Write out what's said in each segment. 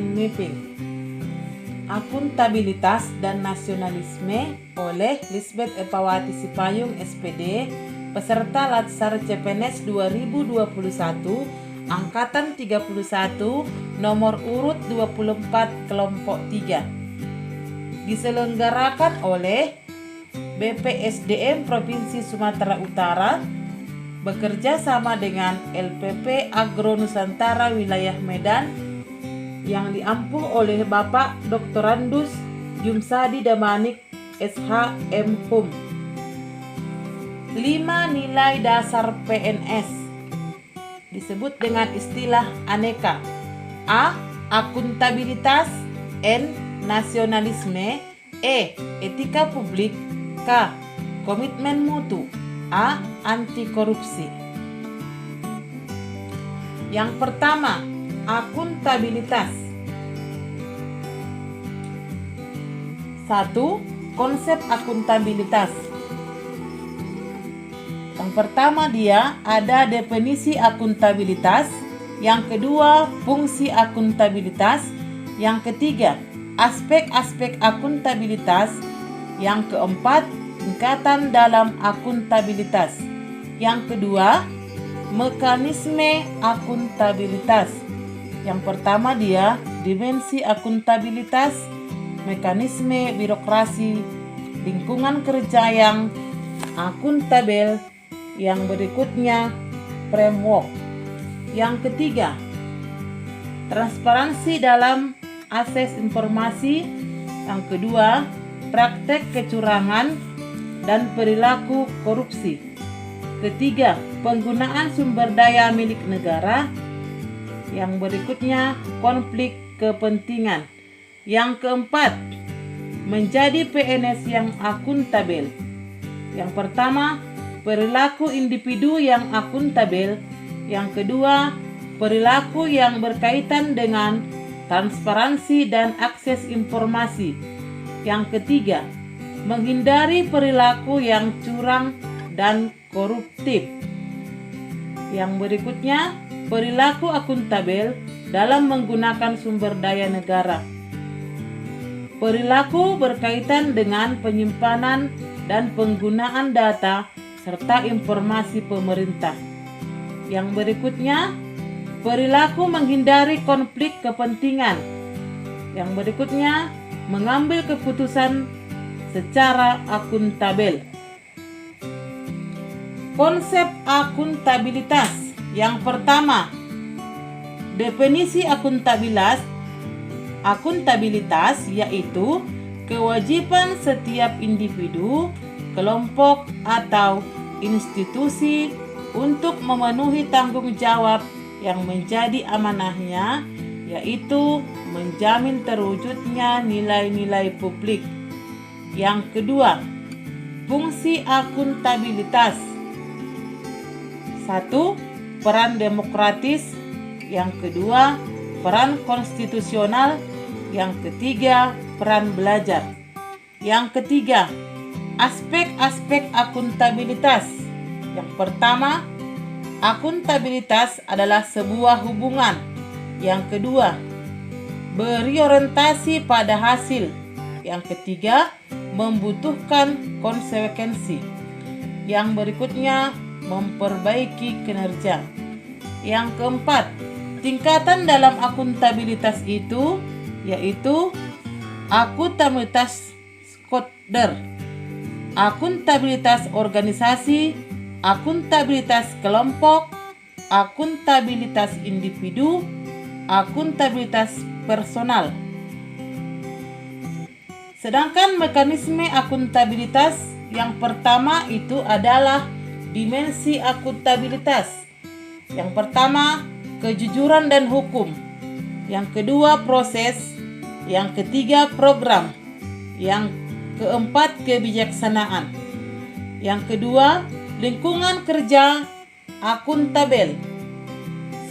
Mind Mapping. Akuntabilitas dan Nasionalisme oleh Lisbeth Epawati Sipayung SPD, peserta Latsar CPNS 2021 Angkatan 31 nomor urut 24 kelompok 3. Diselenggarakan oleh BPSDM Provinsi Sumatera Utara bekerja sama dengan LPP Agro Nusantara Wilayah Medan yang diampuh oleh Bapak Doktorandus Jumsadi Damanik SH.M. Hum. 5 nilai dasar PNS disebut dengan istilah aneka. A. Akuntabilitas. N. Nasionalisme. E. Etika publik. K. Komitmen mutu. A. Anti korupsi. Yang pertama, akuntabilitas. 1. Konsep akuntabilitas. Yang pertama dia ada definisi akuntabilitas. Yang kedua, fungsi akuntabilitas. Yang ketiga, aspek-aspek akuntabilitas. Yang keempat, tingkatan dalam akuntabilitas. Yang kedua, mekanisme akuntabilitas. Yang pertama dia dimensi akuntabilitas, mekanisme birokrasi, lingkungan kerja yang akuntabel. Yang berikutnya, framework. Yang ketiga, transparansi dalam akses informasi. Yang kedua, praktek kecurangan dan perilaku korupsi. Ketiga, penggunaan sumber daya milik negara. Yang berikutnya, konflik kepentingan. Yang keempat, menjadi PNS yang akuntabel. Yang pertama, perilaku individu yang akuntabel. Yang kedua, perilaku yang berkaitan dengan transparansi dan akses informasi. Yang ketiga, menghindari perilaku yang curang dan koruptif. Yang berikutnya, perilaku akuntabel dalam menggunakan sumber daya negara. Perilaku berkaitan dengan penyimpanan dan penggunaan data serta informasi pemerintah. Yang berikutnya, perilaku menghindari konflik kepentingan. Yang berikutnya, mengambil keputusan secara akuntabel. Konsep akuntabilitas. Yang pertama, definisi akuntabilitas. Akuntabilitas yaitu kewajiban setiap individu, kelompok, atau institusi untuk memenuhi tanggung jawab yang menjadi amanahnya, yaitu menjamin terwujudnya nilai-nilai publik. Yang kedua, fungsi akuntabilitas. 1. Peran demokratis. Yang kedua, peran konstitusional. Yang ketiga, peran belajar. Yang ketiga, aspek-aspek akuntabilitas. Yang pertama, akuntabilitas adalah sebuah hubungan. Yang kedua, berorientasi pada hasil. Yang ketiga, membutuhkan konsekuensi. Yang berikutnya, memperbaiki kinerja. Yang keempat, tingkatan dalam akuntabilitas itu yaitu akuntabilitas stakeholder, akuntabilitas organisasi, akuntabilitas kelompok, akuntabilitas individu, akuntabilitas personal. Sedangkan mekanisme akuntabilitas yang pertama itu adalah dimensi akuntabilitas. Yang pertama, kejujuran dan hukum. Yang kedua, proses. Yang ketiga, program. Yang keempat, kebijaksanaan. Yang kedua, lingkungan kerja akuntabel.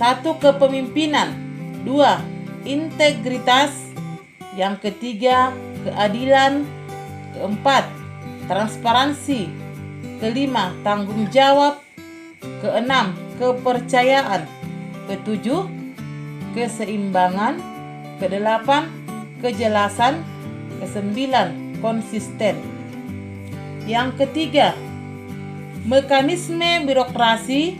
1. Kepemimpinan. 2. Integritas. Yang ketiga, keadilan. Keempat, transparansi. Kelima, tanggung jawab. Keenam, kepercayaan. Ketujuh, keseimbangan. kedelapan, kejelasan. Kesembilan, konsisten. Yang ketiga, mekanisme birokrasi.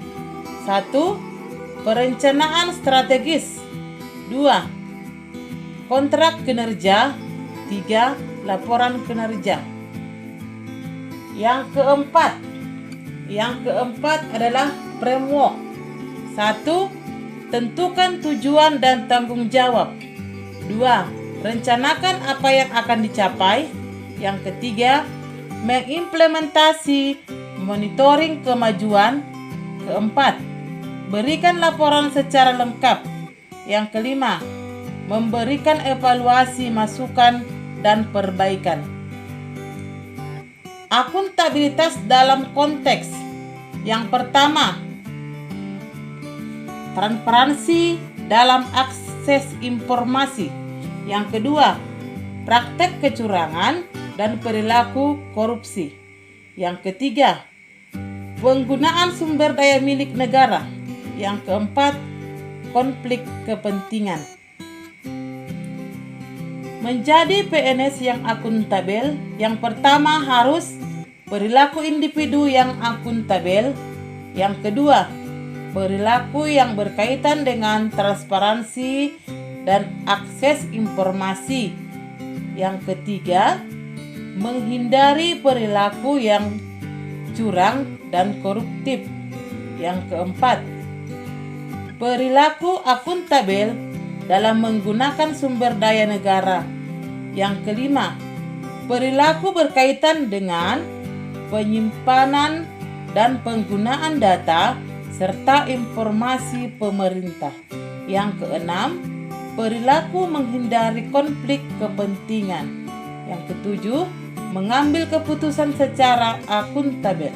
1. Perencanaan strategis. 2. Kontrak kinerja. 3. Laporan kinerja. Yang keempat adalah framework. 1. Tentukan tujuan dan tanggung jawab. 2. Rencanakan apa yang akan dicapai. Yang ketiga, mengimplementasi monitoring kemajuan. Keempat, berikan laporan secara lengkap. Yang kelima, memberikan evaluasi masukan dan perbaikan. Akuntabilitas dalam konteks. Yang pertama, transparansi dalam akses informasi. Yang kedua, praktek kecurangan dan perilaku korupsi. Yang ketiga, penggunaan sumber daya milik negara. Yang keempat, konflik kepentingan. Menjadi PNS yang akuntabel, yang pertama harus perilaku individu yang akuntabel. Yang kedua, perilaku yang berkaitan dengan transparansi dan akses informasi. Yang ketiga, menghindari perilaku yang curang dan koruptif. Yang keempat, perilaku akuntabel dalam menggunakan sumber daya negara. Yang kelima, perilaku berkaitan dengan penyimpanan dan penggunaan data serta informasi pemerintah. Yang keenam, perilaku menghindari konflik kepentingan. Yang ketujuh, mengambil keputusan secara akuntabel.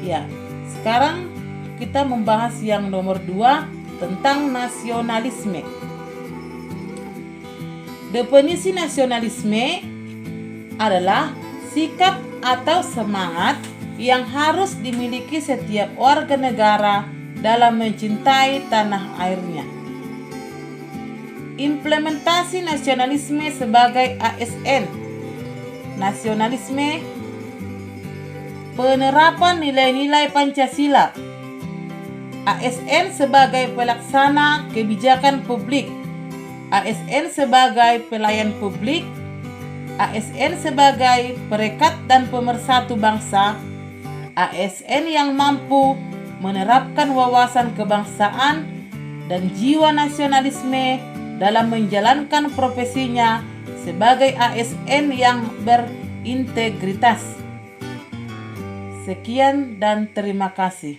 Ya, sekarang kita membahas yang nomor 2 tentang nasionalisme. Definisi nasionalisme adalah sikap atau semangat yang harus dimiliki setiap warga negara dalam mencintai tanah airnya. Implementasi nasionalisme sebagai ASN. Nasionalisme, penerapan nilai-nilai Pancasila. ASN sebagai pelaksana kebijakan publik. ASN sebagai pelayan publik. ASN sebagai perekat dan pemersatu bangsa. ASN yang mampu menerapkan wawasan kebangsaan dan jiwa nasionalisme dalam menjalankan profesinya sebagai ASN yang berintegritas. Sekian dan terima kasih.